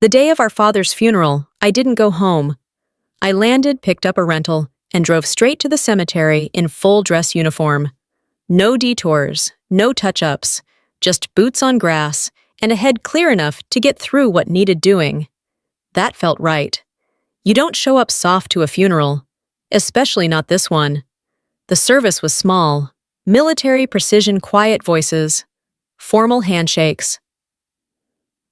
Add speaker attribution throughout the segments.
Speaker 1: The day of our father's funeral, I didn't go home. I landed, picked up a rental, and drove straight to the cemetery in full dress uniform. No detours, no touch-ups, just boots on grass and a head clear enough to get through what needed doing. That felt right. You don't show up soft to a funeral, especially not this one. The service was small, military precision quiet voices, formal handshakes.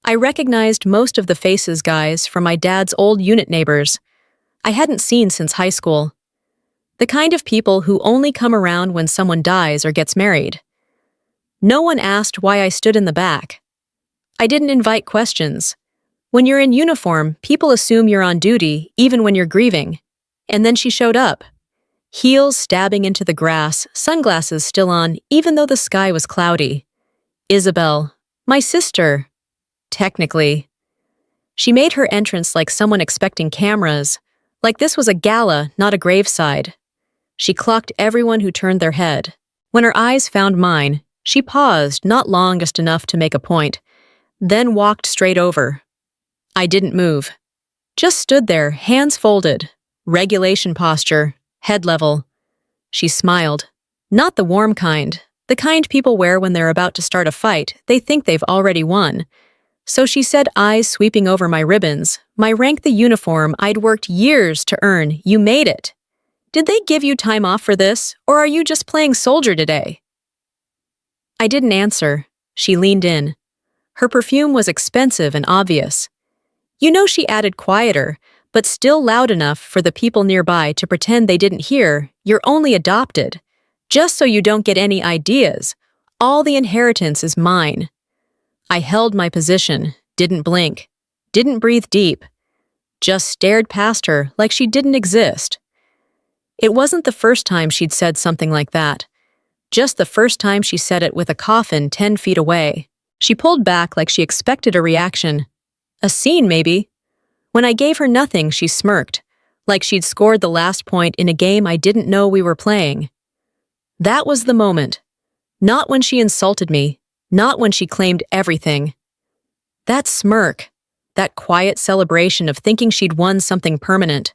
Speaker 1: I recognized most of the faces, guys, from my dad's old unit neighbors. I hadn't seen since high school. The kind of people who only come around when someone dies or gets married. No one asked why I stood in the back. I didn't invite questions. When you're in uniform, people assume you're on duty, even when you're grieving. And then she showed up. Heels stabbing into the grass, sunglasses still on, even though the sky was cloudy. Isabel, my sister. Technically. She made her entrance like someone expecting cameras, like this was a gala, not a graveside. She clocked everyone who turned their head. When her eyes found mine, she paused, not long, just enough to make a point, then walked straight over. I didn't move. Just stood there, hands folded, regulation posture, head level. She smiled. Not the warm kind, the kind people wear when they're about to start a fight. They think they've already won. So she said, eyes sweeping over my ribbons, my rank, the uniform I'd worked years to earn. You made it. Did they give you time off for this, or are you just playing soldier today? I didn't answer. She leaned in. Her perfume was expensive and obvious. You know, she added quieter, but still loud enough for the people nearby to pretend they didn't hear. You're only adopted. Just so you don't get any ideas. All the inheritance is mine. I held my position, didn't blink, didn't breathe deep, just stared past her like she didn't exist. It wasn't the first time she'd said something like that, just the first time she said it with a coffin 10 feet away. She pulled back like she expected a reaction. A scene, maybe. When I gave her nothing, she smirked, like she'd scored the last point in a game I didn't know we were playing. That was the moment. Not when she insulted me. Not when she claimed everything. That smirk, that quiet celebration of thinking she'd won something permanent.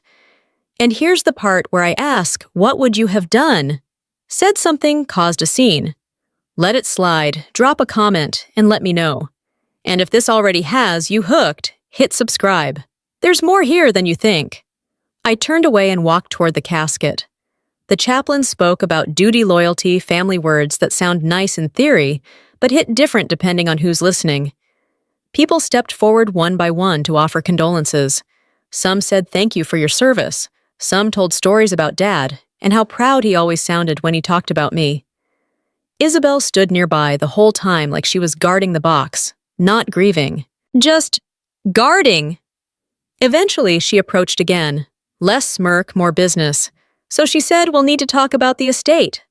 Speaker 1: And here's the part where I ask, what would you have done? Said something, caused a scene. Let it slide, drop a comment, and let me know. And if this already has you hooked, hit subscribe. There's more here than you think. I turned away and walked toward the casket. The chaplain spoke about duty, loyalty, family, words that sound nice in theory, but hit different depending on who's listening. People stepped forward one by one to offer condolences. Some said thank you for your service. Some told stories about Dad and how proud he always sounded when he talked about me. Isabel stood nearby the whole time like she was guarding the box, not grieving. Just guarding. Eventually, she approached again. Less smirk, more business. So she said, we'll need to talk about the estate.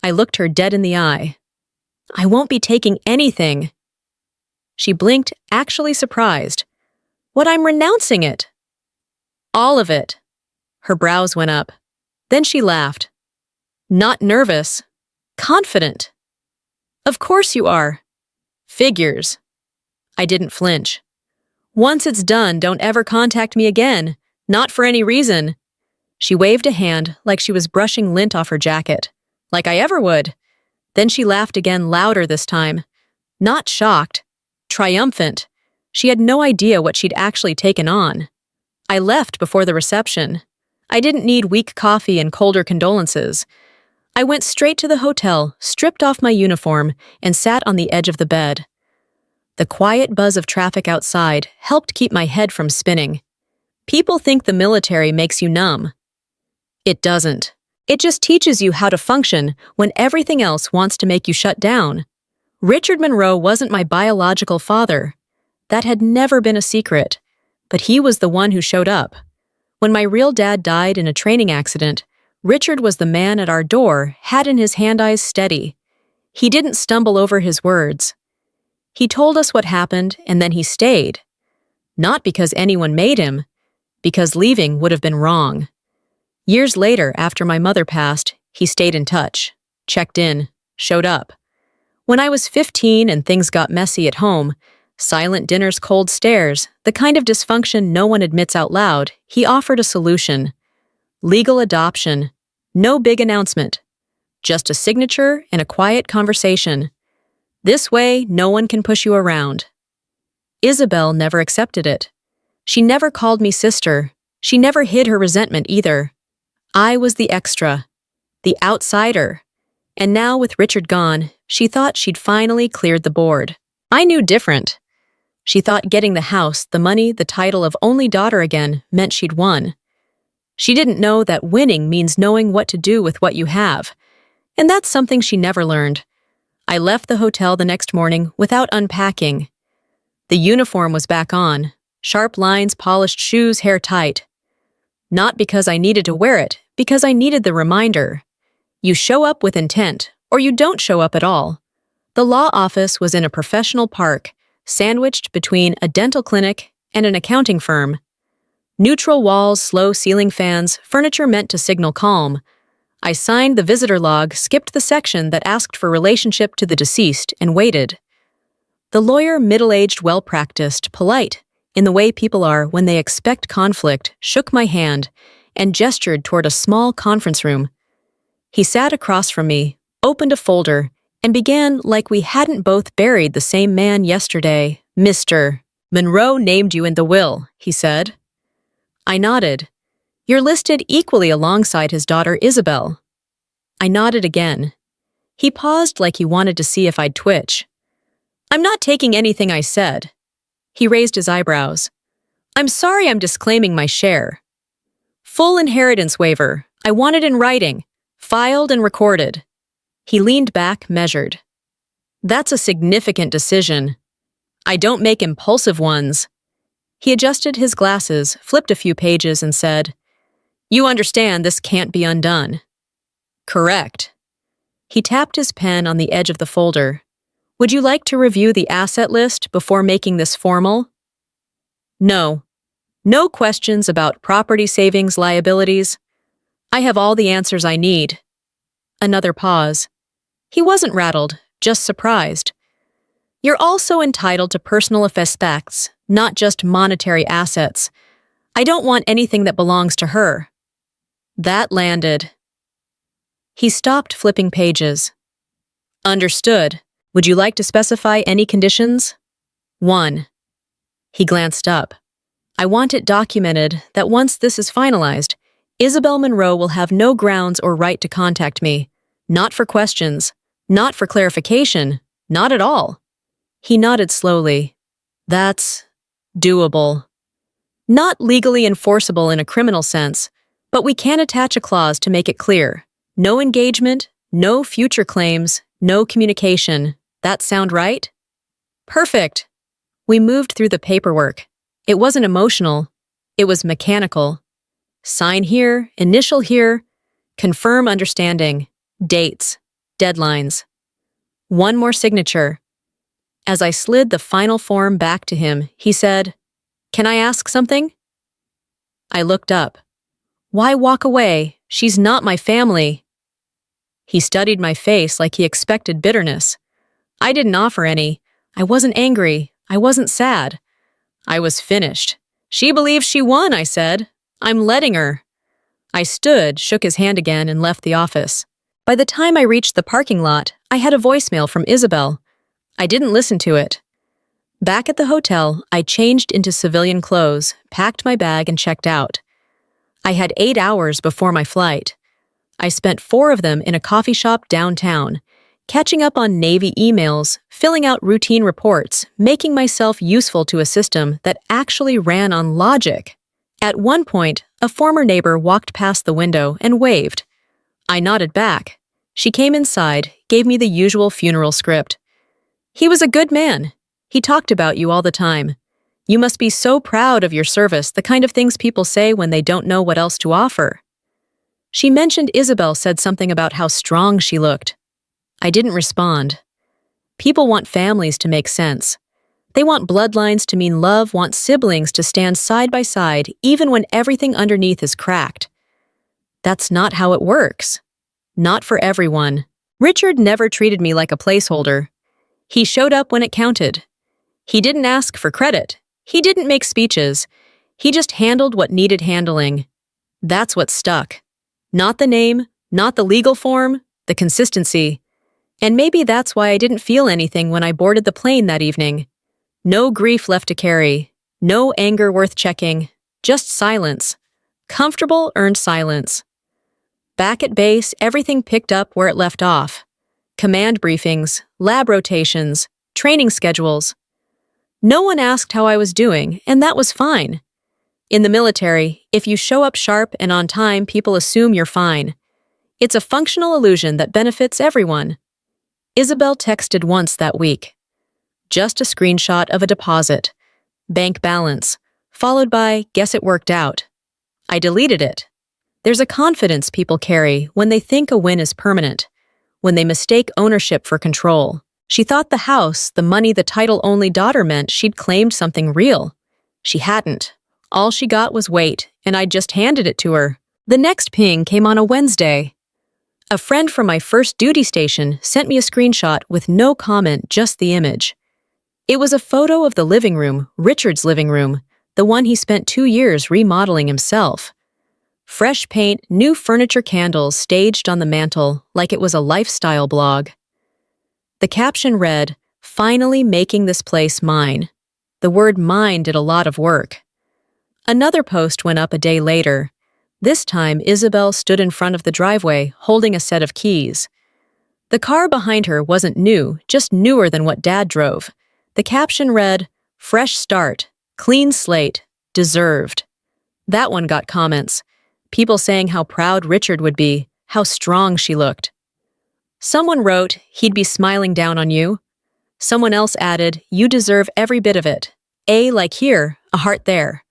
Speaker 1: I looked her dead in the eye. I won't be taking anything. She blinked, actually surprised. What, I'm renouncing it? All of it. Her brows went up. Then she laughed. Not nervous. Confident. Of course you are. Figures. I didn't flinch. Once it's done, don't ever contact me again. Not for any reason. She waved a hand like she was brushing lint off her jacket. Like I ever would. Then she laughed again, louder this time. Not shocked. Triumphant. She had no idea what she'd actually taken on. I left before the reception. I didn't need weak coffee and colder condolences. I went straight to the hotel, stripped off my uniform, and sat on the edge of the bed. The quiet buzz of traffic outside helped keep my head from spinning. People think the military makes you numb. It doesn't. It just teaches you how to function when everything else wants to make you shut down. Richard Monroe wasn't my biological father. That had never been a secret. But he was the one who showed up. When my real dad died in a training accident, Richard was the man at our door, hat in his hand, eyes steady. He didn't stumble over his words. He told us what happened, and then he stayed. Not because anyone made him, because leaving would have been wrong. Years later, after my mother passed, he stayed in touch, checked in, showed up. When I was 15 and things got messy at home, Silent dinners, cold stares, the kind of dysfunction no one admits out loud. He offered a solution. Legal adoption. No big announcement. Just a signature and a quiet conversation. This way, no one can push you around. Isabel never accepted it. She never called me sister. She never hid her resentment either. I was the extra, the outsider. And now, with Richard gone, she thought she'd finally cleared the board. I knew different. She thought getting the house, the money, the title of only daughter again meant she'd won. She didn't know that winning means knowing what to do with what you have. And that's something she never learned. I left the hotel the next morning without unpacking. The uniform was back on. Sharp lines, polished shoes, hair tight. Not because I needed to wear it, because I needed the reminder. You show up with intent, or you don't show up at all. The law office was in a professional park, sandwiched between a dental clinic and an accounting firm. Neutral walls, slow ceiling fans, furniture meant to signal calm. I signed the visitor log, skipped the section that asked for relationship to the deceased, and waited. The lawyer, middle-aged, well-practiced, polite, in the way people are when they expect conflict, shook my hand and gestured toward a small conference room. He sat across from me, opened a folder, and began like we hadn't both buried the same man yesterday. Mr. Monroe named you in the will, he said. I nodded. You're listed equally alongside his daughter Isabel. I nodded again. He paused like he wanted to see if I'd twitch. I'm not taking anything I said. He raised his eyebrows. I'm sorry I'm disclaiming my share. Full inheritance waiver. I want it in writing, filed and recorded. He leaned back, measured. That's a significant decision. I don't make impulsive ones. He adjusted his glasses, flipped a few pages, and said, You understand this can't be undone. Correct. He tapped his pen on the edge of the folder. Would you like to review the asset list before making this formal? No. No questions about property savings liabilities. I have all the answers I need. Another pause. He wasn't rattled, just surprised. You're also entitled to personal effects, not just monetary assets. I don't want anything that belongs to her. That landed. He stopped flipping pages. Understood. Would you like to specify any conditions? 1. He glanced up. I want it documented that once this is finalized, Isabel Monroe will have no grounds or right to contact me. Not for questions. Not for clarification. Not at all. He nodded slowly. That's doable. Not legally enforceable in a criminal sense, but we can attach a clause to make it clear. No engagement, no future claims, no communication. That sound right? Perfect. We moved through the paperwork. It wasn't emotional. It was mechanical. Sign here, initial here, confirm understanding, dates, deadlines. One more signature. As I slid the final form back to him, he said, Can I ask something? I looked up. Why walk away? She's not my family. He studied my face like he expected bitterness. I didn't offer any. I wasn't angry. I wasn't sad. I was finished. She believes she won, I said. I'm letting her. I stood, shook his hand again, and left the office. By the time I reached the parking lot, I had a voicemail from Isabel. I didn't listen to it. Back at the hotel, I changed into civilian clothes, packed my bag, and checked out. I had 8 hours before my flight. I spent 4 of them in a coffee shop downtown, catching up on Navy emails, filling out routine reports, making myself useful to a system that actually ran on logic. At one point, a former neighbor walked past the window and waved. I nodded back. She came inside, gave me the usual funeral script. He was a good man. He talked about you all the time. You must be so proud of your service, the kind of things people say when they don't know what else to offer. She mentioned Isabel said something about how strong she looked. I didn't respond. People want families to make sense. They want bloodlines to mean love, want siblings to stand side by side even when everything underneath is cracked. That's not how it works. Not for everyone. Richard never treated me like a placeholder. He showed up when it counted. He didn't ask for credit. He didn't make speeches. He just handled what needed handling. That's what stuck. Not the name, not the legal form, the consistency. And maybe that's why I didn't feel anything when I boarded the plane that evening. No grief left to carry. No anger worth checking. Just silence. Comfortable, earned silence. Back at base, everything picked up where it left off. Command briefings, lab rotations, training schedules. No one asked how I was doing, and that was fine. In the military, if you show up sharp and on time, people assume you're fine. It's a functional illusion that benefits everyone. Isabel texted once that week. Just a screenshot of a deposit. Bank balance. Followed by, guess it worked out. I deleted it. There's a confidence people carry when they think a win is permanent, when they mistake ownership for control. She thought the house, the money, the title-only daughter meant she'd claimed something real. She hadn't. All she got was weight, and I'd just handed it to her. The next ping came on a Wednesday. A friend from my first duty station sent me a screenshot with no comment, just the image. It was a photo of the living room, Richard's living room, the one he spent 2 years remodeling himself. Fresh paint, new furniture, candles staged on the mantel like it was a lifestyle blog. The caption read, "Finally making this place mine." The word mine did a lot of work. Another post went up a day later. This time, Isabel stood in front of the driveway, holding a set of keys. The car behind her wasn't new, just newer than what Dad drove. The caption read, "Fresh start, clean slate, deserved." That one got comments. People saying how proud Richard would be, how strong she looked. Someone wrote, "He'd be smiling down on you." Someone else added, "You deserve every bit of it. A like here, a heart there."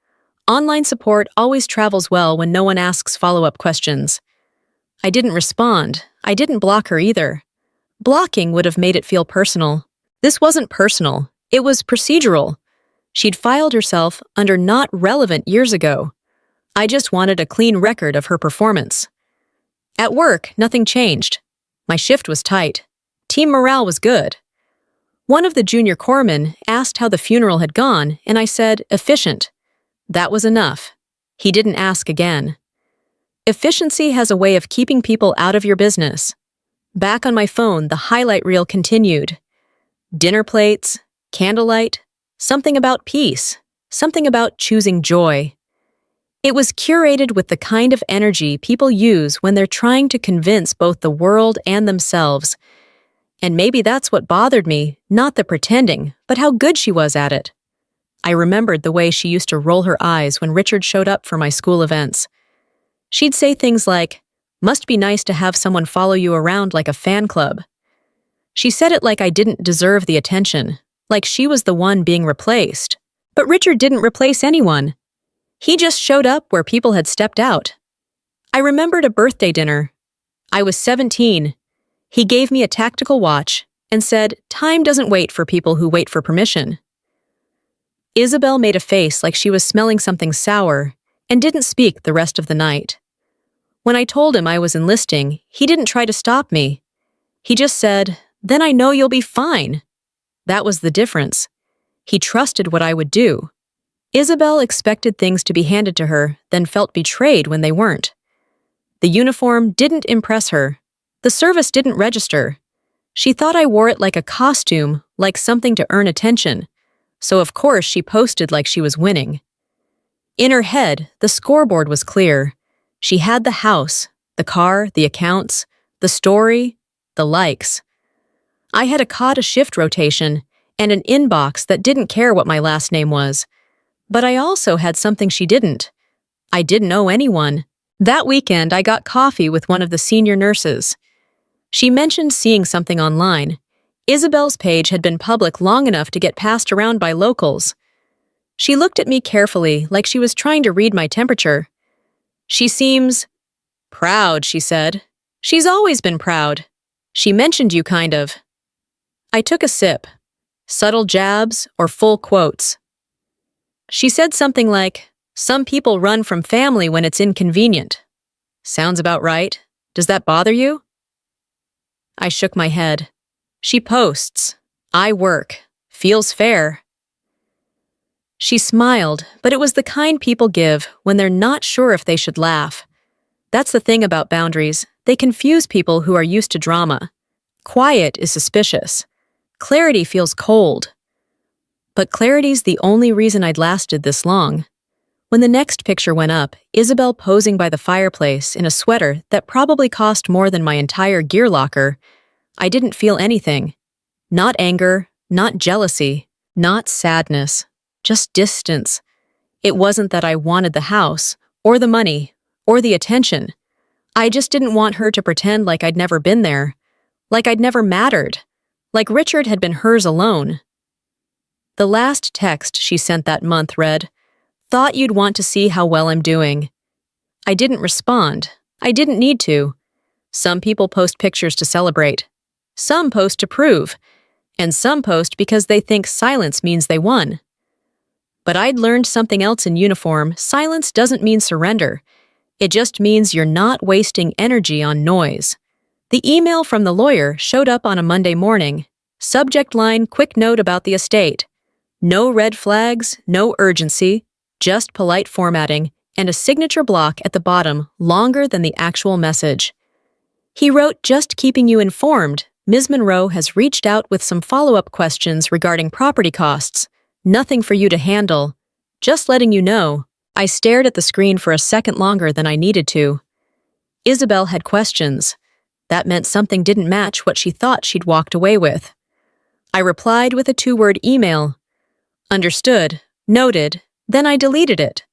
Speaker 1: Online support always travels well when no one asks follow-up questions. I didn't respond. I didn't block her either. Blocking would have made it feel personal. This wasn't personal. It was procedural. She'd filed herself under not relevant years ago. I just wanted a clean record of her performance. At work, nothing changed. My shift was tight. Team morale was good. One of the junior corpsmen asked how the funeral had gone, and I said, efficient. That was enough. He didn't ask again. Efficiency has a way of keeping people out of your business. Back on my phone, the highlight reel continued. Dinner plates, candlelight, something about peace, something about choosing joy. It was curated with the kind of energy people use when they're trying to convince both the world and themselves. And maybe that's what bothered me, not the pretending, but how good she was at it. I remembered the way she used to roll her eyes when Richard showed up for my school events. She'd say things like, "Must be nice to have someone follow you around like a fan club." She said it like I didn't deserve the attention, like she was the one being replaced. But Richard didn't replace anyone. He just showed up where people had stepped out. I remembered a birthday dinner. I was 17. He gave me a tactical watch and said, "Time doesn't wait for people who wait for permission." Isabel made a face like she was smelling something sour and didn't speak the rest of the night. When I told him I was enlisting, he didn't try to stop me. He just said, "Then I know you'll be fine." That was the difference. He trusted what I would do. Isabel expected things to be handed to her, then felt betrayed when they weren't. The uniform didn't impress her. The service didn't register. She thought I wore it like a costume, like something to earn attention. So of course she posted like she was winning. In her head, the scoreboard was clear. She had the house, the car, the accounts, the story, the likes. I had a shift rotation and an inbox that didn't care what my last name was. But I also had something she didn't. I didn't owe anyone. That weekend, I got coffee with one of the senior nurses. She mentioned seeing something online. Isabel's page had been public long enough to get passed around by locals. She looked at me carefully, like she was trying to read my temperature. "She seems proud," she said. "She's always been proud. She mentioned you kind of." I took a sip. Subtle jabs or full quotes. She said something like, "Some people run from family when it's inconvenient." Sounds about right. Does that bother you? I shook my head. She posts. I work. Feels fair. She smiled, but it was the kind people give when they're not sure if they should laugh. That's the thing about boundaries. They confuse people who are used to drama. Quiet is suspicious. Clarity feels cold. But clarity's the only reason I'd lasted this long. When the next picture went up, Isabel posing by the fireplace in a sweater that probably cost more than my entire gear locker, I didn't feel anything. Not anger, not jealousy, not sadness, just distance. It wasn't that I wanted the house, or the money, or the attention. I just didn't want her to pretend like I'd never been there, like I'd never mattered, like Richard had been hers alone. The last text she sent that month read, "Thought you'd want to see how well I'm doing." I didn't respond. I didn't need to. Some people post pictures to celebrate. Some post to prove. And some post because they think silence means they won. But I'd learned something else in uniform. Silence doesn't mean surrender. It just means you're not wasting energy on noise. The email from the lawyer showed up on a Monday morning. Subject line, quick note about the estate. No red flags, no urgency, just polite formatting, and a signature block at the bottom longer than the actual message. He wrote, "Just keeping you informed. Ms. Monroe has reached out with some follow-up questions regarding property costs. Nothing for you to handle. Just letting you know." I stared at the screen for a second longer than I needed to. Isabel had questions. That meant something didn't match what she thought she'd walked away with. I replied with a 2-word email. Understood, noted, then I deleted it.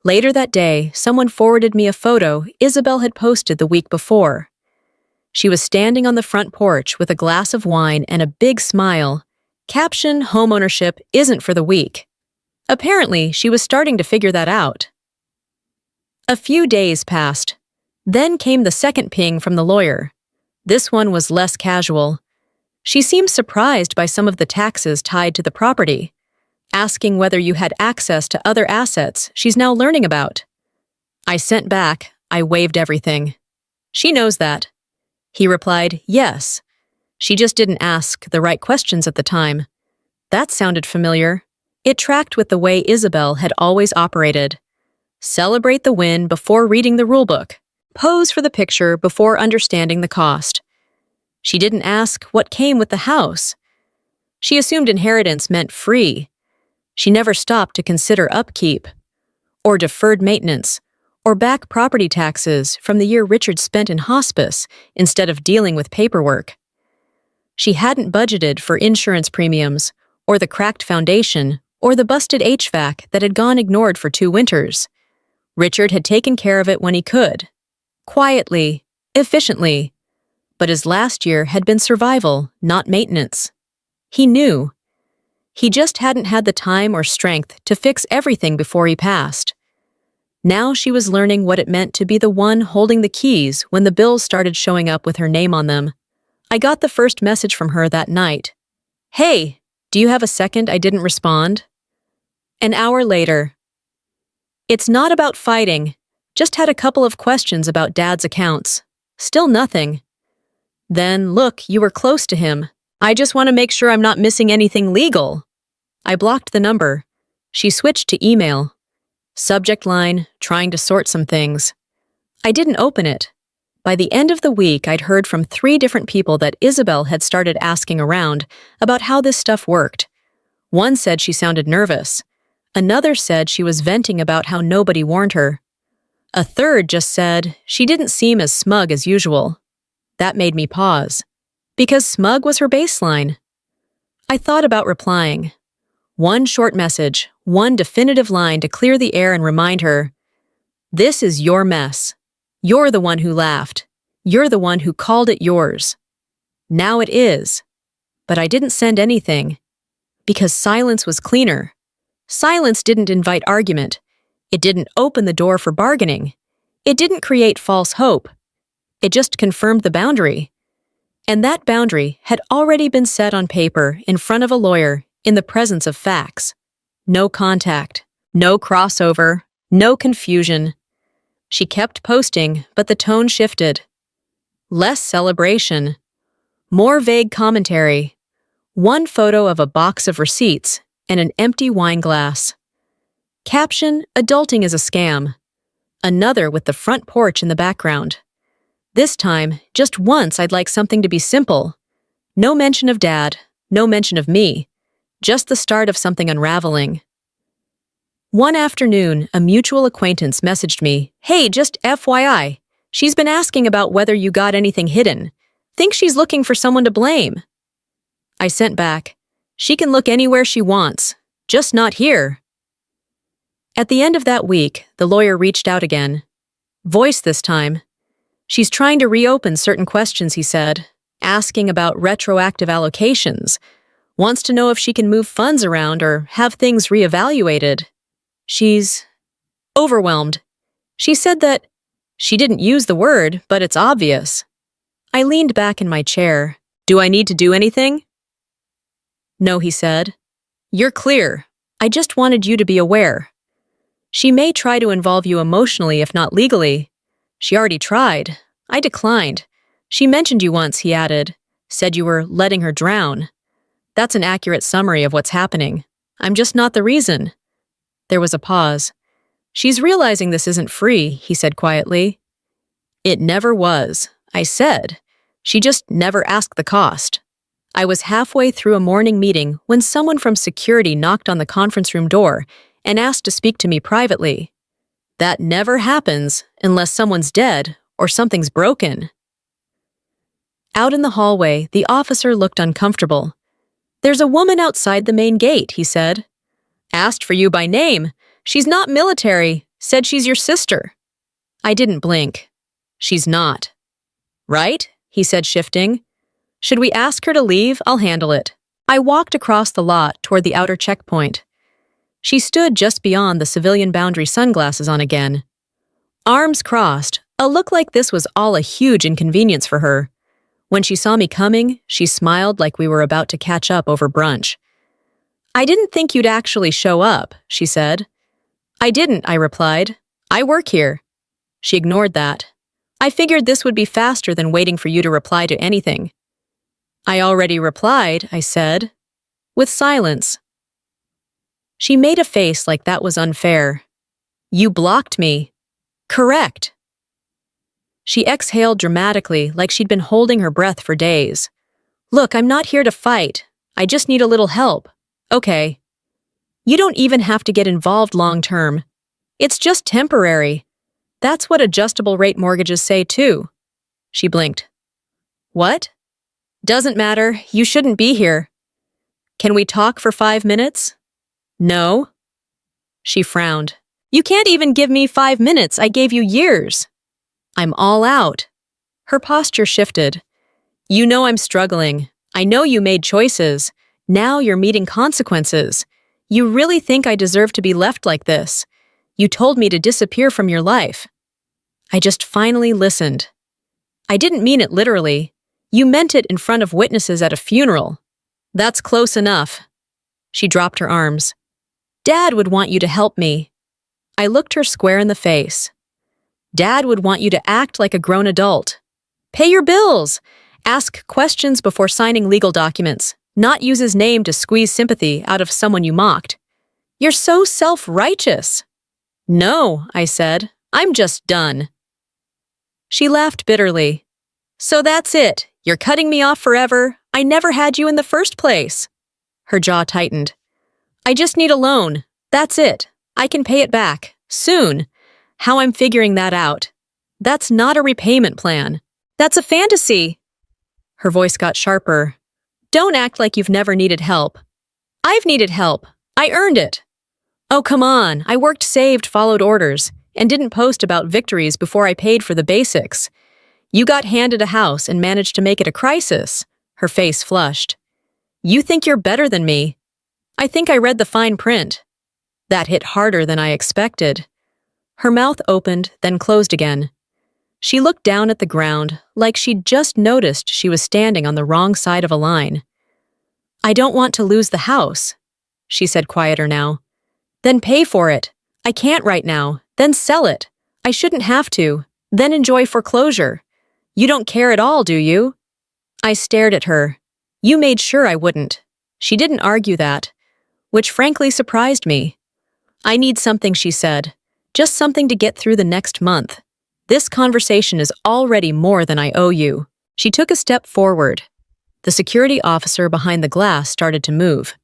Speaker 1: Later that day, someone forwarded me a photo Isabel had posted the week before. She was standing on the front porch with a glass of wine and a big smile. Caption, "Homeownership isn't for the weak." Apparently, she was starting to figure that out. A few days passed. Then came the second ping from the lawyer. This one was less casual. She seemed surprised by some of the taxes tied to the property, asking whether you had access to other assets she's now learning about. I sent back, I waived everything. She knows that. He replied, yes. She just didn't ask the right questions at the time. That sounded familiar. It tracked with the way Isabel had always operated. Celebrate the win before reading the rulebook. Pose for the picture before understanding the cost. She didn't ask what came with the house. She assumed inheritance meant free. She never stopped to consider upkeep, or deferred maintenance, or back property taxes from the year Richard spent in hospice instead of dealing with paperwork. She hadn't budgeted for insurance premiums, or the cracked foundation, or the busted HVAC that had gone ignored for 2 winters. Richard had taken care of it when he could. Quietly, efficiently. But his last year had been survival, not maintenance. He knew. He just hadn't had the time or strength to fix everything before he passed. Now she was learning what it meant to be the one holding the keys when the bills started showing up with her name on them. I got the first message from her that night. "Hey, do you have a second?" I didn't respond. An hour later. "It's not about fighting. Just had a couple of questions about Dad's accounts. Still nothing." Then, "Look, you were close to him. I just want to make sure I'm not missing anything legal." I blocked the number. She switched to email. Subject line, "Trying to sort some things." I didn't open it. By the end of the week, I'd heard from 3 different people that Isabel had started asking around about how this stuff worked. One said she sounded nervous. Another said she was venting about how nobody warned her. A third just said she didn't seem as smug as usual. That made me pause. Because smug was her baseline. I thought about replying. One short message, one definitive line to clear the air and remind her, "This is your mess. You're the one who laughed. You're the one who called it yours. Now it is." But I didn't send anything. Because silence was cleaner. Silence didn't invite argument. It didn't open the door for bargaining. It didn't create false hope. It just confirmed the boundary. And that boundary had already been set on paper in front of a lawyer in the presence of facts. No contact, no crossover, no confusion. She kept posting, but the tone shifted. Less celebration. More vague commentary. One photo of a box of receipts, and an empty wine glass. Caption, "Adulting is a scam." Another with the front porch in the background. This time, just once I'd like something to be simple. No mention of Dad, no mention of me, just the start of something unraveling. One afternoon, a mutual acquaintance messaged me, "Hey, just FYI, she's been asking about whether you got anything hidden. Think she's looking for someone to blame." I sent back, "She can look anywhere she wants, just not here." At the end of that week, the lawyer reached out again. Voice this time. "She's trying to reopen certain questions," he said, asking about retroactive allocations, wants to know if she can move funds around or have things reevaluated. She's overwhelmed. She said that she didn't use the word, but it's obvious. I leaned back in my chair. "Do I need to do anything?" "No," he said. "You're clear. I just wanted you to be aware. She may try to involve you emotionally, if not legally. She already tried. I declined. She mentioned you once," he added. "Said you were letting her drown. That's an accurate summary of what's happening. I'm just not the reason." There was a pause. "She's realizing this isn't free," he said quietly. "It never was," I said. "She just never asked the cost." I was halfway through a morning meeting when someone from security knocked on the conference room door and asked to speak to me privately. That never happens unless someone's dead or something's broken. Out in the hallway, the officer looked uncomfortable. "There's a woman outside the main gate," he said. "Asked for you by name. She's not military. Said she's your sister." I didn't blink. "She's not." "Right?" he said, shifting. "Should we ask her to leave? I'll handle it." I walked across the lot toward the outer checkpoint. She stood just beyond the civilian boundary, sunglasses on again. Arms crossed, a look like this was all a huge inconvenience for her. When she saw me coming, she smiled like we were about to catch up over brunch. "I didn't think you'd actually show up," she said. "I didn't," I replied. "I work here." She ignored that. "I figured this would be faster than waiting for you to reply to anything." "I already replied," I said, with silence. She made a face like that was unfair. "You blocked me." "Correct." She exhaled dramatically like she'd been holding her breath for days. "Look, I'm not here to fight. I just need a little help. Okay. You don't even have to get involved long term. It's just temporary. That's what adjustable rate mortgages say too." She blinked. "What?" "Doesn't matter. You shouldn't be here." "Can we talk for 5 minutes?" "No." She frowned. "You can't even give me 5 minutes. I gave you years." "I'm all out." Her posture shifted. "You know I'm struggling. I know you made choices. Now you're meeting consequences. You really think I deserve to be left like this? You told me to disappear from your life." I just finally listened. "I didn't mean it literally. You meant it in front of witnesses at a funeral." "That's close enough." She dropped her arms. "Dad would want you to help me." I looked her square in the face. "Dad would want you to act like a grown adult. Pay your bills. Ask questions before signing legal documents. Not use his name to squeeze sympathy out of someone you mocked. You're so self-righteous." "No," I said. "I'm just done." She laughed bitterly. "So that's it. You're cutting me off forever. I never had you in the first place." Her jaw tightened. "I just need a loan. That's it. I can pay it back. Soon. How I'm figuring that out. That's not a repayment plan. That's a fantasy." Her voice got sharper. "Don't act like you've never needed help." "I've needed help. I earned it." "Oh, come on. I worked, saved, followed orders, and didn't post about victories before I paid for the basics. You got handed a house and managed to make it a crisis." Her face flushed. "You think you're better than me." "I think I read the fine print." That hit harder than I expected. Her mouth opened, then closed again. She looked down at the ground, like she'd just noticed she was standing on the wrong side of a line. "I don't want to lose the house," she said, quieter now. "Then pay for it. I can't right now. Then sell it. I shouldn't have to. Then enjoy foreclosure. You don't care at all, do you?" I stared at her. "You made sure I wouldn't." She didn't argue that. which frankly surprised me. "I need something," she said. "Just something to get through the next month. This conversation is already more than I owe you." She took a step forward. The security officer behind the glass started to move.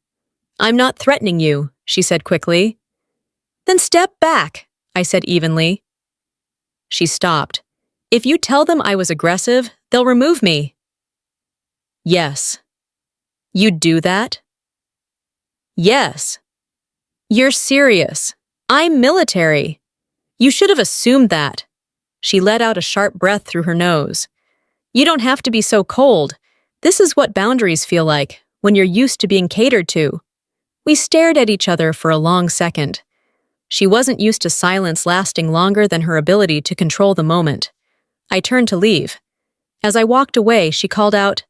Speaker 1: "I'm not threatening you," she said quickly. "Then step back," I said evenly. She stopped. "If you tell them I was aggressive, they'll remove me." "Yes." "You'd do that?" "Yes." "You're serious. I'm military. You should have assumed that." She let out a sharp breath through her nose. "You don't have to be so cold. This is what boundaries feel like when you're used to being catered to." We stared at each other for a long second. She wasn't used to silence lasting longer than her ability to control the moment. I turned to leave. As I walked away, she called out,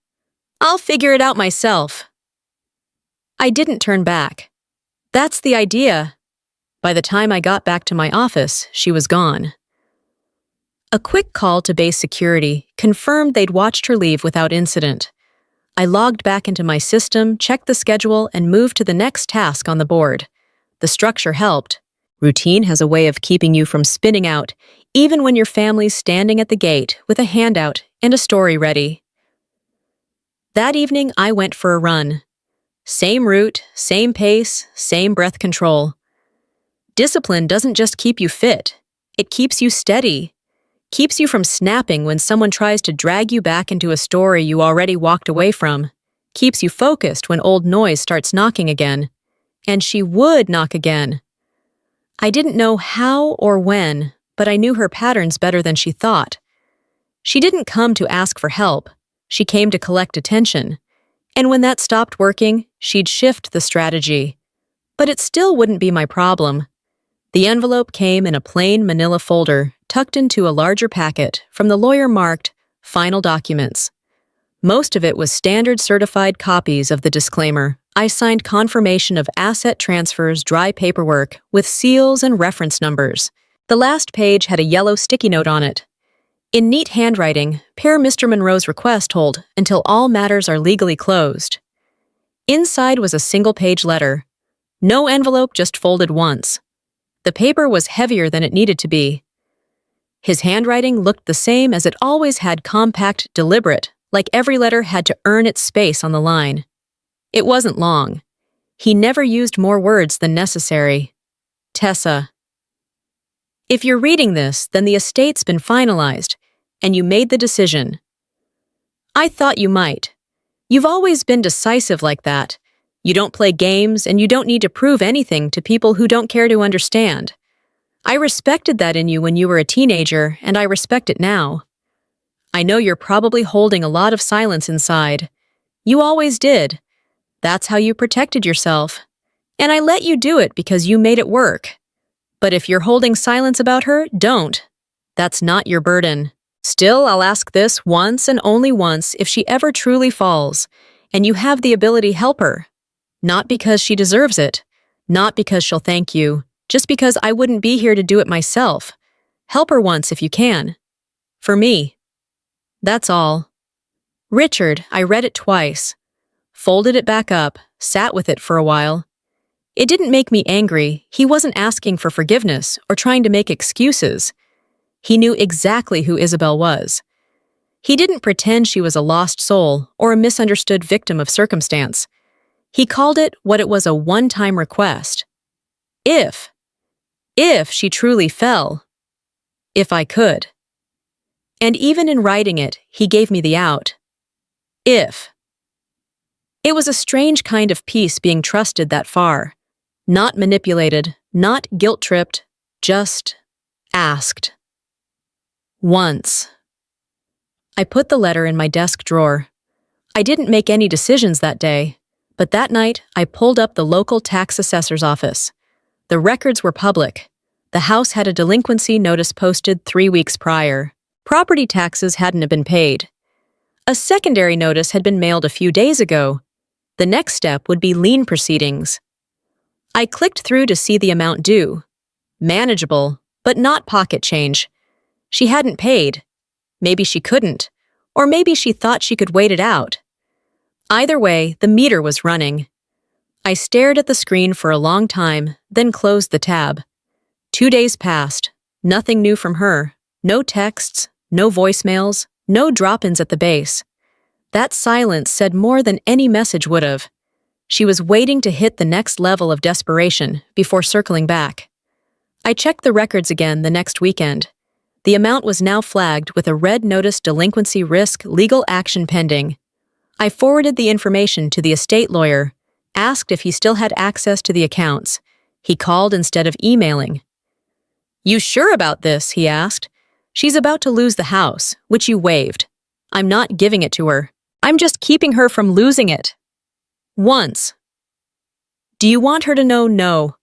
Speaker 1: "I'll figure it out myself." I didn't turn back. That's the idea. By the time I got back to my office, she was gone. A quick call to base security confirmed they'd watched her leave without incident. I logged back into my system, checked the schedule, and moved to the next task on the board. The structure helped. Routine has a way of keeping you from spinning out, even when your family's standing at the gate with a handout and a story ready. That evening, I went for a run. Same route, same pace, same breath control. Discipline doesn't just keep you fit, it keeps you steady. Keeps you from snapping when someone tries to drag you back into a story you already walked away from. Keeps you focused when old noise starts knocking again. And she would knock again. I didn't know how or when, but I knew her patterns better than she thought. She didn't come to ask for help. She came to collect attention. And when that stopped working, she'd shift the strategy. But it still wouldn't be my problem. The envelope came in a plain manila folder, tucked into a larger packet from the lawyer marked Final Documents. Most of it was standard certified copies of the disclaimer. I signed confirmation of asset transfers, dry paperwork, with seals and reference numbers. The last page had a yellow sticky note on it. In neat handwriting, pair Mr. Monroe's request hold until all matters are legally closed. Inside was a single-page letter. No envelope, just folded once. The paper was heavier than it needed to be. His handwriting looked the same as it always had, compact, deliberate, like every letter had to earn its space on the line. It wasn't long. He never used more words than necessary. Tessa. If you're reading this, then the estate's been finalized, and you made the decision. I thought you might. You've always been decisive like that. You don't play games, and you don't need to prove anything to people who don't care to understand. I respected that in you when you were a teenager, and I respect it now. I know you're probably holding a lot of silence inside. You always did. That's how you protected yourself. And I let you do it because you made it work. But if you're holding silence about her, don't. That's not your burden. Still, I'll ask this once and only once: if she ever truly falls, and you have the ability, help her. Not because she deserves it. Not because she'll thank you. Just because I wouldn't be here to do it myself. Help her once if you can. For me. That's all. Richard, I read it twice. Folded it back up, sat with it for a while. It didn't make me angry. He wasn't asking for forgiveness or trying to make excuses. He knew exactly who Isabel was. He didn't pretend she was a lost soul or a misunderstood victim of circumstance. He called it what it was: a one-time request. If she truly fell. If I could. And even in writing it, he gave me the out. If. It was a strange kind of peace being trusted that far. Not manipulated, not guilt-tripped, just asked. Once. I put the letter in my desk drawer. I didn't make any decisions that day. But that night, I pulled up the local tax assessor's office. The records were public. The house had a delinquency notice posted 3 weeks prior. Property taxes hadn't been paid. A secondary notice had been mailed a few days ago. The next step would be lien proceedings. I clicked through to see the amount due. Manageable, but not pocket change. She hadn't paid. Maybe she couldn't. Or maybe she thought she could wait it out. Either way, the meter was running. I stared at the screen for a long time, then closed the tab. 2 days passed. Nothing new from her. No texts, no voicemails, no drop-ins at the base. That silence said more than any message would have. She was waiting to hit the next level of desperation before circling back. I checked the records again the next weekend. The amount was now flagged with a red notice delinquency risk legal action pending. I forwarded the information to the estate lawyer, asked if he still had access to the accounts. He called instead of emailing. "You sure about this?" he asked. "She's about to lose the house, which you waived. I'm not giving it to her. I'm just keeping her from losing it. Once. Do you want her to know no?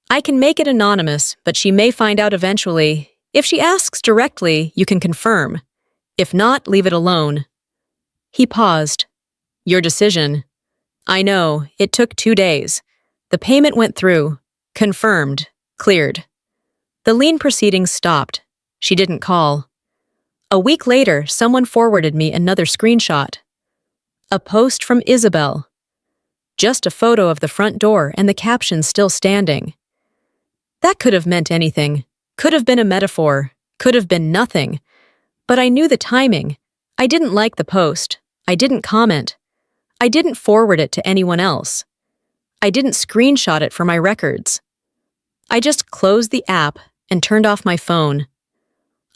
Speaker 1: I can make it anonymous, but she may find out eventually. If she asks directly, you can confirm. If not, leave it alone." He paused. "Your decision." "I know, it took 2 days. The payment went through. Confirmed. Cleared." The lien proceedings stopped. She didn't call. A week later, someone forwarded me another screenshot. A post from Isabel. Just a photo of the front door and the caption still standing. That could have meant anything. Could have been a metaphor. Could have been nothing. But I knew the timing. I didn't like the post. I didn't comment. I didn't forward it to anyone else. I didn't screenshot it for my records. I just closed the app and turned off my phone.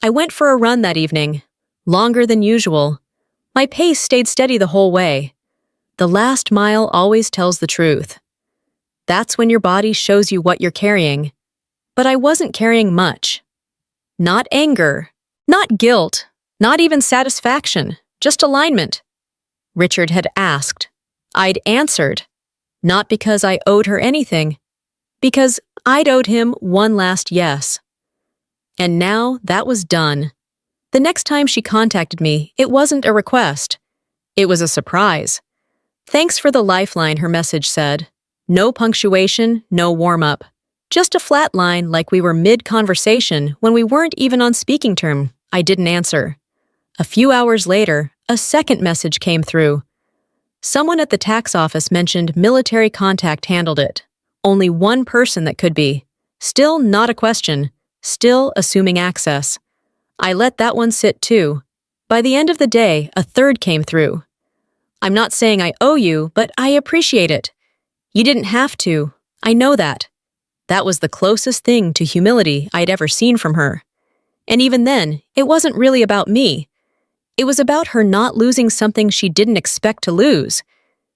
Speaker 1: I went for a run that evening, longer than usual. My pace stayed steady the whole way. The last mile always tells the truth. That's when your body shows you what you're carrying. But I wasn't carrying much. Not anger, not guilt, not even satisfaction, just alignment. Richard had asked. I'd answered. Not because I owed her anything, because I'd owed him one last yes. And now that was done. The next time she contacted me, it wasn't a request. It was a surprise. "Thanks for the lifeline," her message said. No punctuation, no warm-up. Just a flat line like we were mid-conversation when we weren't even on speaking term. I didn't answer. A few hours later, a second message came through. Someone at the tax office mentioned military contact handled it. Only one person that could be. Still not a question. Still assuming access. I let that one sit too. By the end of the day, a third came through. "I'm not saying I owe you, but I appreciate it. You didn't have to. I know that." That was the closest thing to humility I'd ever seen from her. And even then, it wasn't really about me. It was about her not losing something she didn't expect to lose.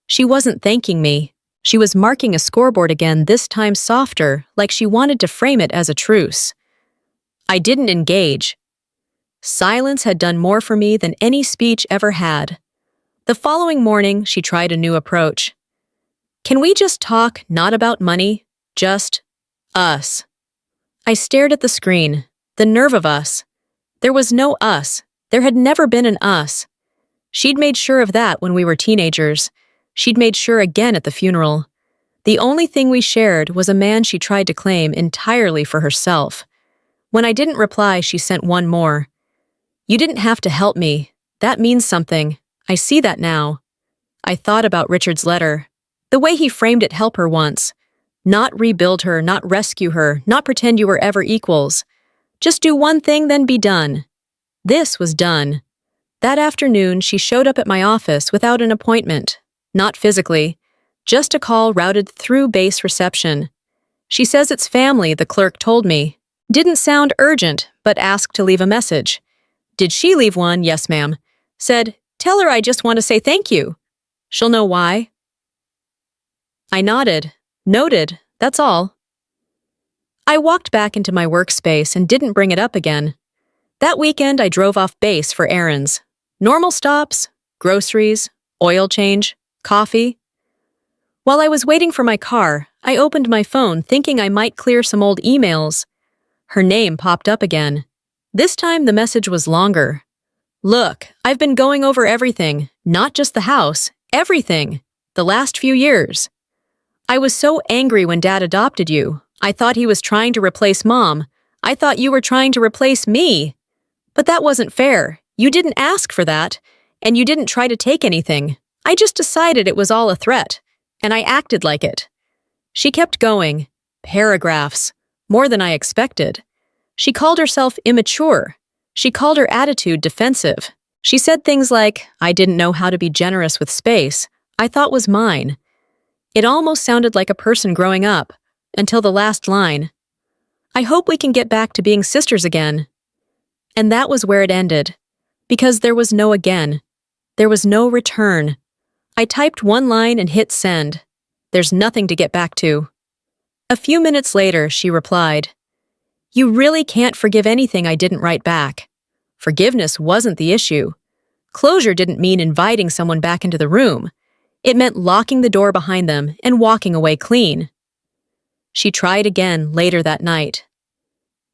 Speaker 1: She wasn't thanking me. She was marking a scoreboard again, this time softer, like she wanted to frame it as a truce. I didn't engage. Silence had done more for me than any speech ever had. The following morning, she tried a new approach. "Can we just talk, not about money? Just us?" I stared at the screen. The nerve of us. There was no us. There had never been an us. She'd made sure of that when we were teenagers. She'd made sure again at the funeral. The only thing we shared was a man she tried to claim entirely for herself. When I didn't reply, she sent one more. "You didn't have to help me. That means something. I see that now." I thought about Richard's letter. The way he framed it helped her once. Not rebuild her, not rescue her, not pretend you were ever equals. Just do one thing, then be done. This was done. That afternoon, she showed up at my office without an appointment. Not physically. Just a call routed through base reception. She says it's family, the clerk told me. Didn't sound urgent, but asked to leave a message. Did she leave one? Yes, ma'am. Said, "Tell her I just want to say thank you. She'll know why." I nodded. Noted, that's all. I walked back into my workspace and didn't bring it up again. That weekend, I drove off base for errands. Normal stops, groceries, oil change, coffee. While I was waiting for my car, I opened my phone thinking I might clear some old emails. Her name popped up again. This time the message was longer. "Look, I've been going over everything, not just the house, everything, the last few years. I was so angry when Dad adopted you. I thought he was trying to replace Mom. I thought you were trying to replace me. But that wasn't fair. You didn't ask for that, and you didn't try to take anything. I just decided it was all a threat. and I acted like it. She kept going. Paragraphs. More than I expected. She called herself immature. She called her attitude defensive. She said things like, I didn't know how to be generous with space, I thought was mine. It almost sounded like a person growing up, until the last line. I hope we can get back to being sisters again. And that was where it ended. Because there was no again. There was no return. I typed one line and hit send. There's nothing to get back to. A few minutes later, she replied, You really can't forgive anything I didn't write back. Forgiveness wasn't the issue. Closure didn't mean inviting someone back into the room. It meant locking the door behind them and walking away clean. She tried again later that night.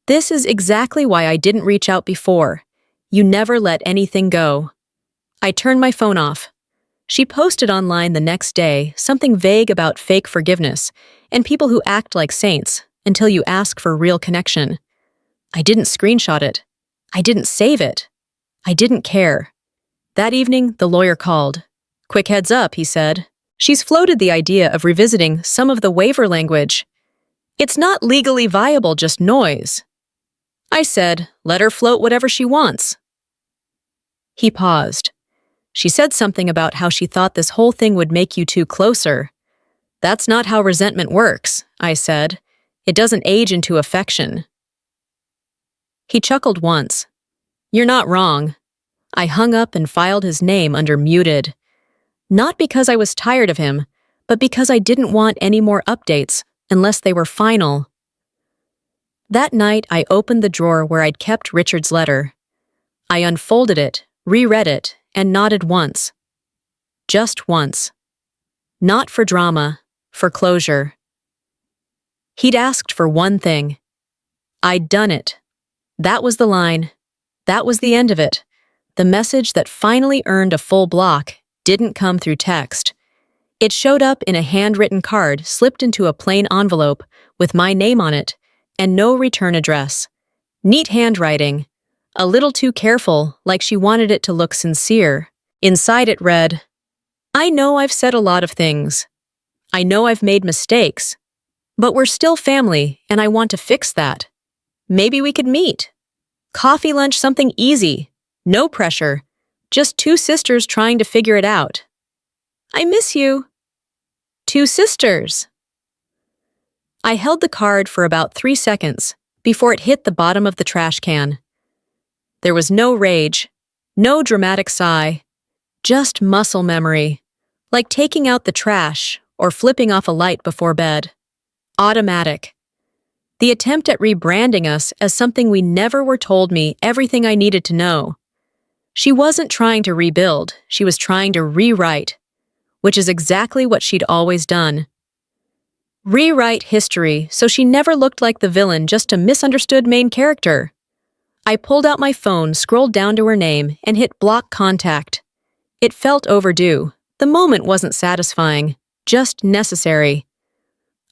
Speaker 1: This is exactly why I didn't reach out before. You never let anything go. I turned my phone off. She posted online the next day something vague about fake forgiveness and people who act like saints until you ask for real connection. I didn't screenshot it. I didn't save it. I didn't care. That evening, the lawyer called. Quick heads up, he said. She's floated the idea of revisiting some of the waiver language. It's not legally viable, just noise. I said, let her float whatever she wants. He paused. She said something about how she thought this whole thing would make you two closer. That's not how resentment works, I said. It doesn't age into affection. He chuckled once. You're not wrong. I hung up and filed his name under muted. Not because I was tired of him, but because I didn't want any more updates unless they were final. That night, I opened the drawer where I'd kept Richard's letter. I unfolded it, reread it, and nodded once. Just once. Not for drama, for closure. He'd asked for one thing. I'd done it. That was the line. That was the end of it. The message that finally earned a full block didn't come through text. It showed up in a handwritten card slipped into a plain envelope with my name on it and no return address. Neat handwriting. A little too careful, like she wanted it to look sincere. Inside it read, I know I've said a lot of things. I know I've made mistakes. But we're still family, and I want to fix that. Maybe we could meet. Coffee, lunch, something easy. No pressure. Just two sisters trying to figure it out. I miss you. Two sisters. I held the card for about 3 seconds before it hit the bottom of the trash can. There was no rage, no dramatic sigh, just muscle memory, like taking out the trash or flipping off a light before bed. Automatic. The attempt at rebranding us as something we never were told me everything I needed to know. She wasn't trying to rebuild, she was trying to rewrite, which is exactly what she'd always done. Rewrite history so she never looked like the villain, just a misunderstood main character. I pulled out my phone, scrolled down to her name, and hit block contact. It felt overdue. The moment wasn't satisfying, just necessary.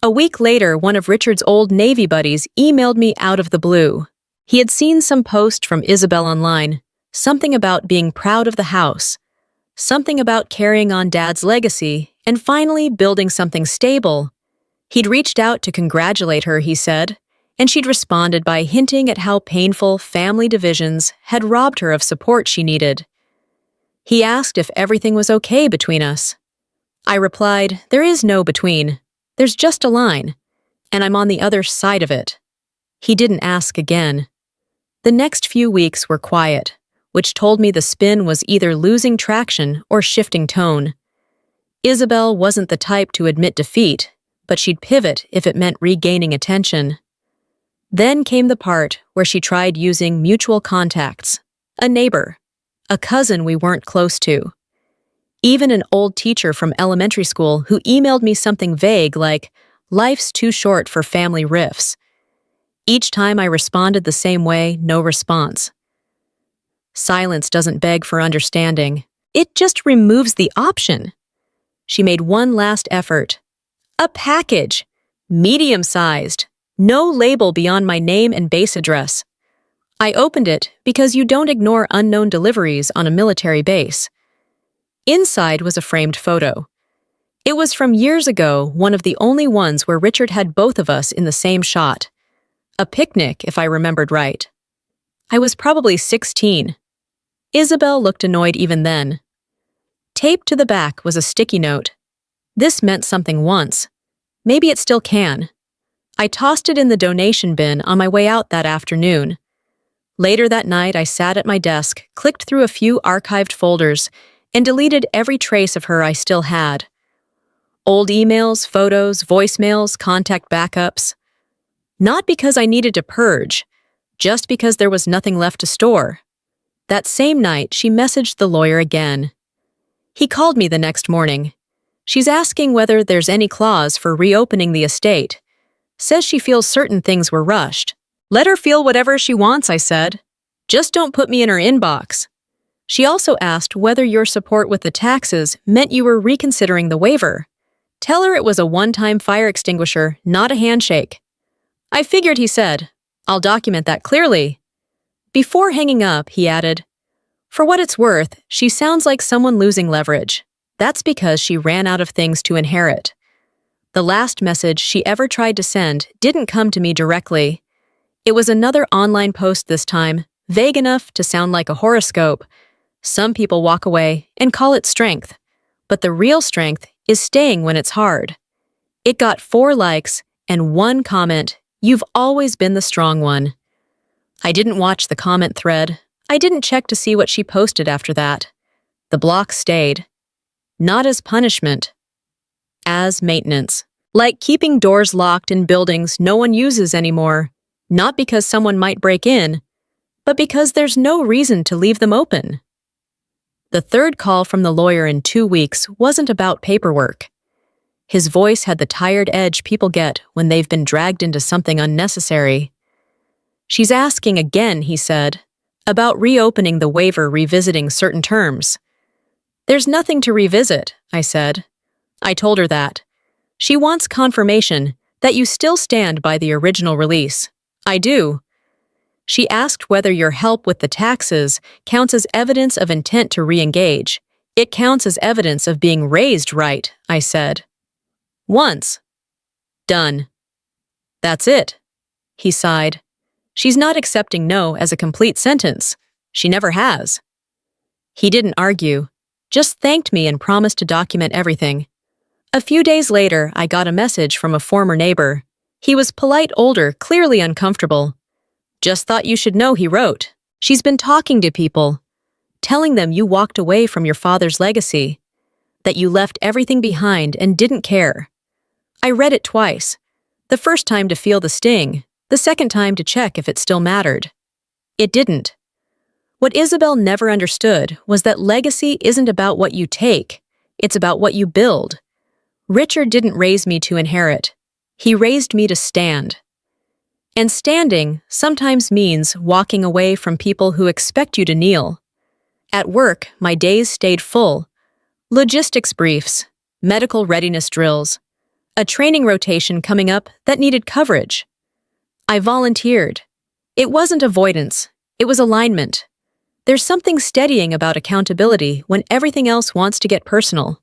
Speaker 1: A week later, one of Richard's old Navy buddies emailed me out of the blue. He had seen some post from Isabel online, something about being proud of the house, something about carrying on Dad's legacy, and finally building something stable. He'd reached out to congratulate her, he said, and she'd responded by hinting at how painful family divisions had robbed her of support she needed. He asked if everything was okay between us. I replied, there is no between. There's just a line, and I'm on the other side of it. He didn't ask again. The next few weeks were quiet, which told me the spin was either losing traction or shifting tone. Isabel wasn't the type to admit defeat, but she'd pivot if it meant regaining attention. Then came the part where she tried using mutual contacts, a neighbor, a cousin we weren't close to. Even an old teacher from elementary school who emailed me something vague like, life's too short for family rifts. Each time I responded the same way, no response. Silence doesn't beg for understanding. It just removes the option. She made one last effort. A package. Medium-sized. No label beyond my name and base address. I opened it because you don't ignore unknown deliveries on a military base. Inside was a framed photo. It was from years ago, one of the only ones where Richard had both of us in the same shot. A picnic, if I remembered right. I was probably 16. Isabel looked annoyed even then. Taped to the back was a sticky note. This meant something once. Maybe it still can. I tossed it in the donation bin on my way out that afternoon. Later that night, I sat at my desk, clicked through a few archived folders, and deleted every trace of her I still had. Old emails, photos, voicemails, contact backups. Not because I needed to purge, just because there was nothing left to store. That same night, she messaged the lawyer again. He called me the next morning. She's asking whether there's any clause for reopening the estate. Says she feels certain things were rushed. Let her feel whatever she wants, I said. Just don't put me in her inbox. She also asked whether your support with the taxes meant you were reconsidering the waiver. Tell her it was a one-time fire extinguisher, not a handshake. I figured, he said. I'll document that clearly. Before hanging up, he added, for what it's worth, she sounds like someone losing leverage. That's because she ran out of things to inherit. The last message she ever tried to send didn't come to me directly. It was another online post this time, vague enough to sound like a horoscope. Some people walk away and call it strength, but the real strength is staying when it's hard. It got 4 likes and 1 comment, "You've always been the strong one." I didn't watch the comment thread. I didn't check to see what she posted after that. The block stayed. Not as punishment, as maintenance. Like keeping doors locked in buildings no one uses anymore, not because someone might break in, but because there's no reason to leave them open. The third call from the lawyer in 2 weeks wasn't about paperwork. His voice had the tired edge people get when they've been dragged into something unnecessary. She's asking again, he said, about reopening the waiver revisiting certain terms. There's nothing to revisit, I said. I told her that. She wants confirmation that you still stand by the original release. I do. She asked whether your help with the taxes counts as evidence of intent to re-engage. It counts as evidence of being raised right, I said. Once. Done. That's it. He sighed. She's not accepting no as a complete sentence. She never has. He didn't argue, just thanked me and promised to document everything. A few days later, I got a message from a former neighbor. He was polite, older, clearly uncomfortable. Just thought you should know, he wrote. She's been talking to people, telling them you walked away from your father's legacy, that you left everything behind and didn't care. I read it twice. The first time to feel the sting, the second time to check if it still mattered. It didn't. What Isabel never understood was that legacy isn't about what you take, it's about what you build. Richard didn't raise me to inherit. He raised me to stand. And standing sometimes means walking away from people who expect you to kneel. At work, my days stayed full. Logistics briefs, medical readiness drills, a training rotation coming up that needed coverage. I volunteered. It wasn't avoidance, it was alignment. There's something steadying about accountability when everything else wants to get personal.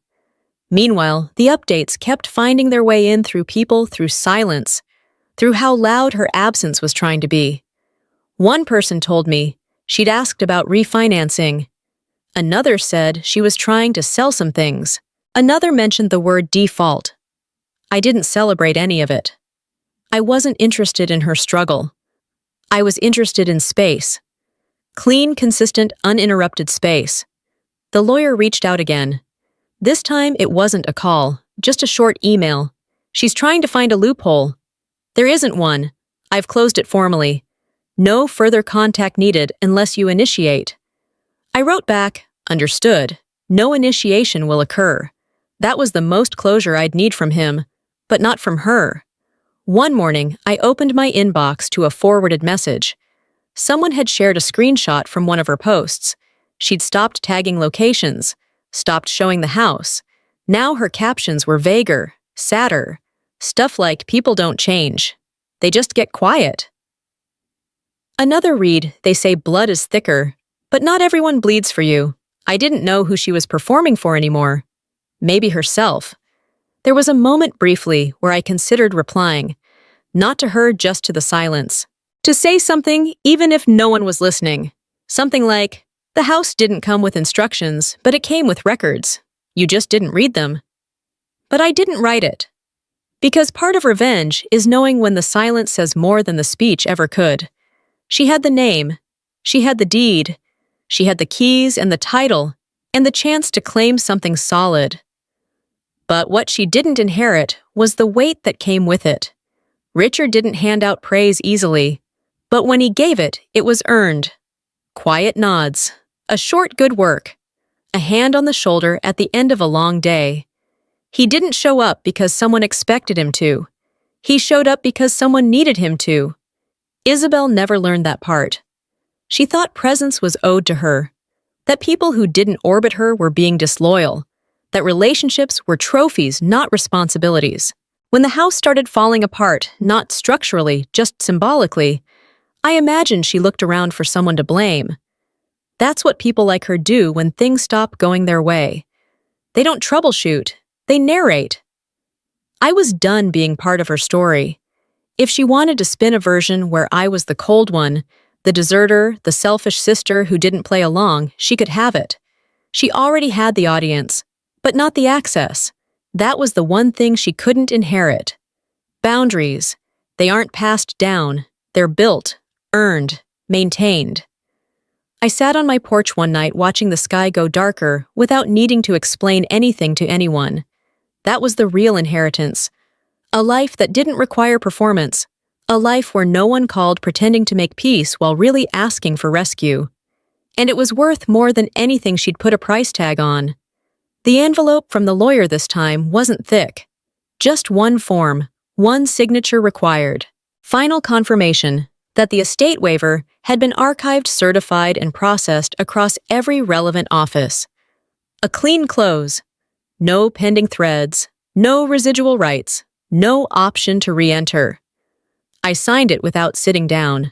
Speaker 1: Meanwhile, the updates kept finding their way in through people, through silence, through how loud her absence was trying to be. One person told me she'd asked about refinancing. Another said she was trying to sell some things. Another mentioned the word default. I didn't celebrate any of it. I wasn't interested in her struggle. I was interested in space. Clean, consistent, uninterrupted space. The lawyer reached out again. This time it wasn't a call, just a short email. She's trying to find a loophole. There isn't one. I've closed it formally. No further contact needed unless you initiate. I wrote back, understood. No initiation will occur. That was the most closure I'd need from him, but not from her. One morning, I opened my inbox to a forwarded message. Someone had shared a screenshot from one of her posts. She'd stopped tagging locations, stopped showing the house. Now her captions were vaguer, sadder. Stuff like people don't change. They just get quiet. Another read, they say blood is thicker, but not everyone bleeds for you. I didn't know who she was performing for anymore. Maybe herself. There was a moment briefly where I considered replying, not to her, just to the silence. To say something even if no one was listening. Something like, "The house didn't come with instructions, but it came with records. You just didn't read them." But I didn't write it. Because part of revenge is knowing when the silence says more than the speech ever could. She had the name, she had the deed, she had the keys and the title, and the chance to claim something solid. But what she didn't inherit was the weight that came with it. Richard didn't hand out praise easily, but when he gave it, it was earned. Quiet nods, a short good work, a hand on the shoulder at the end of a long day. He didn't show up because someone expected him to. He showed up because someone needed him to. Isabel never learned that part. She thought presence was owed to her, that people who didn't orbit her were being disloyal, that relationships were trophies, not responsibilities. When the house started falling apart, not structurally, just symbolically, I imagined she looked around for someone to blame. That's what people like her do when things stop going their way. They don't troubleshoot, they narrate. I was done being part of her story. If she wanted to spin a version where I was the cold one, the deserter, the selfish sister who didn't play along, she could have it. She already had the audience, but not the access. That was the one thing she couldn't inherit. Boundaries. They aren't passed down. They're built, earned, maintained. I sat on my porch one night watching the sky go darker without needing to explain anything to anyone. That was the real inheritance. A life that didn't require performance. A life where no one called pretending to make peace while really asking for rescue. And it was worth more than anything she'd put a price tag on. The envelope from the lawyer this time wasn't thick. Just one form, one signature required. Final confirmation that the estate waiver had been archived, certified, and processed across every relevant office. A clean close. No pending threads, no residual rights, no option to re-enter. I signed it without sitting down.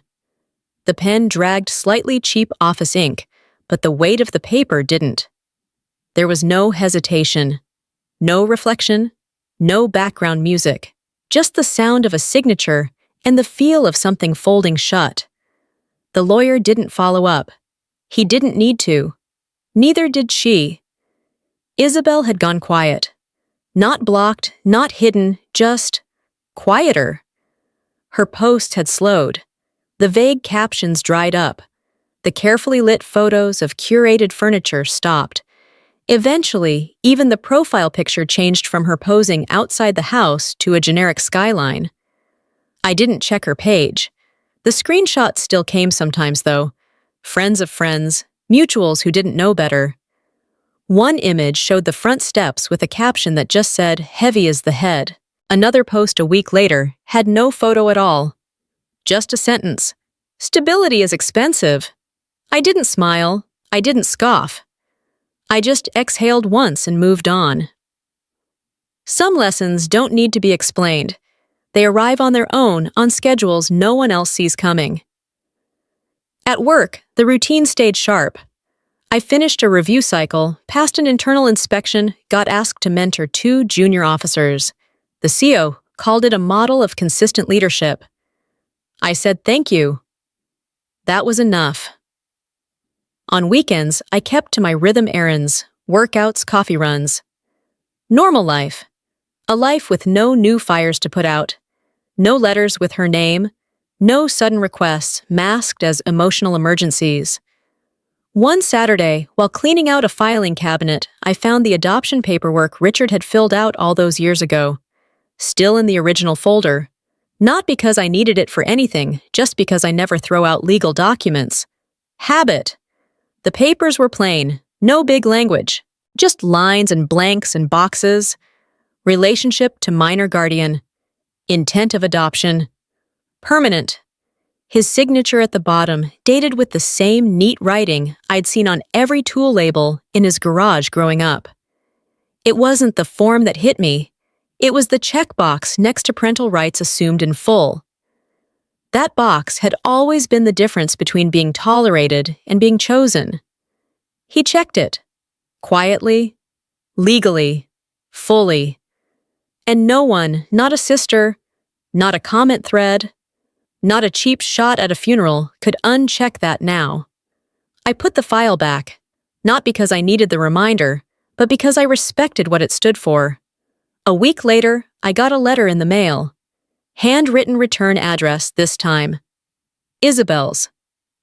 Speaker 1: The pen dragged slightly cheap office ink, but the weight of the paper didn't. There was no hesitation, no reflection, no background music, just the sound of a signature and the feel of something folding shut. The lawyer didn't follow up. He didn't need to. Neither did she. Isabel had gone quiet. Not blocked, not hidden, just quieter. Her post had slowed. The vague captions dried up. The carefully lit photos of curated furniture stopped. Eventually, even the profile picture changed from her posing outside the house to a generic skyline. I didn't check her page. The screenshots still came sometimes, though. Friends of friends, mutuals who didn't know better. One image showed the front steps with a caption that just said, "Heavy is the head." Another post a week later had no photo at all. Just a sentence. "Stability is expensive." I didn't smile. I didn't scoff. I just exhaled once and moved on. Some lessons don't need to be explained. They arrive on their own on schedules no one else sees coming. At work, the routine stayed sharp. I finished a review cycle, passed an internal inspection, got asked to mentor 2 junior officers. The CO called it a model of consistent leadership. I said thank you. That was enough. On weekends, I kept to my rhythm errands, workouts, coffee runs. Normal life. A life with no new fires to put out. No letters with her name. No sudden requests masked as emotional emergencies. One Saturday, while cleaning out a filing cabinet, I found the adoption paperwork Richard had filled out all those years ago. Still in the original folder. Not because I needed it for anything, just because I never throw out legal documents. Habit. The papers were plain, no big language, just lines and blanks and boxes. Relationship to minor guardian. Intent of adoption. Permanent. His signature at the bottom, dated with the same neat writing I'd seen on every tool label in his garage growing up. It wasn't the form that hit me. It was the checkbox next to parental rights assumed in full. That box had always been the difference between being tolerated and being chosen. He checked it. Quietly, legally, fully. And no one, not a sister, not a comment thread, not a cheap shot at a funeral, could uncheck that now. I put the file back, not because I needed the reminder, but because I respected what it stood for. A week later, I got a letter in the mail. Handwritten return address this time. Isabel's.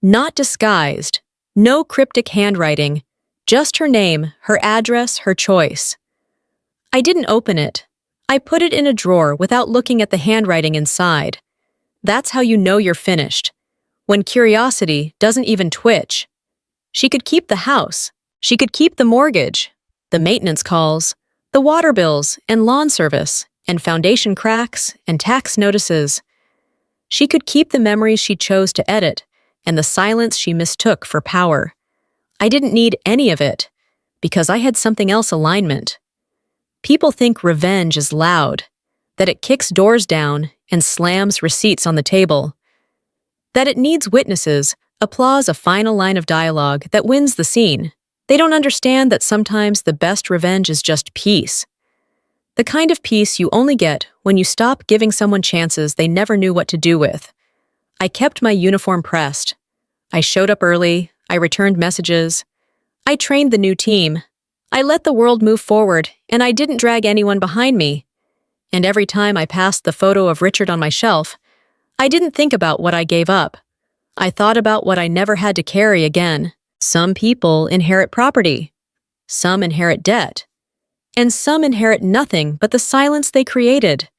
Speaker 1: Not disguised. No cryptic handwriting. Just her name, her address, her choice. I didn't open it. I put it in a drawer without looking at the handwriting inside. That's how you know you're finished. When curiosity doesn't even twitch. She could keep the house. She could keep the mortgage, the maintenance calls, the water bills and lawn service, and foundation cracks and tax notices. She could keep the memories she chose to edit and the silence she mistook for power. I didn't need any of it, because I had something else alignment. People think revenge is loud, that it kicks doors down and slams receipts on the table, that it needs witnesses, applause, a final line of dialogue that wins the scene. They don't understand that sometimes the best revenge is just peace. The kind of peace you only get when you stop giving someone chances they never knew what to do with. I kept my uniform pressed. I showed up early. I returned messages. I trained the new team. I let the world move forward, and I didn't drag anyone behind me. And every time I passed the photo of Richard on my shelf, I didn't think about what I gave up. I thought about what I never had to carry again. Some people inherit property. Some inherit debt. And some inherit nothing but the silence they created.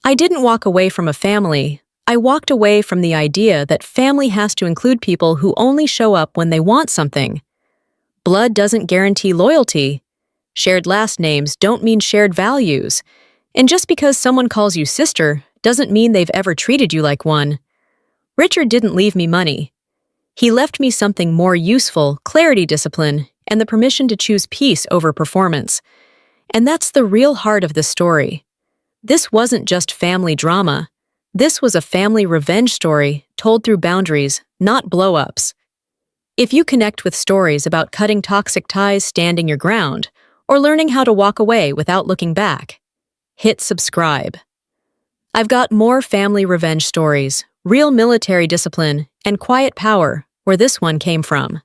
Speaker 1: I didn't walk away from a family. I walked away from the idea that family has to include people who only show up when they want something. Blood doesn't guarantee loyalty. Shared last names don't mean shared values. And just because someone calls you sister doesn't mean they've ever treated you like one. Richard didn't leave me money. He left me something more useful, clarity, discipline, and the permission to choose peace over performance. And that's the real heart of this story. This wasn't just family drama. This was a family revenge story told through boundaries, not blow-ups. If you connect with stories about cutting toxic ties, standing your ground, or learning how to walk away without looking back, hit subscribe. I've got more family revenge stories, real military discipline, and quiet power where this one came from.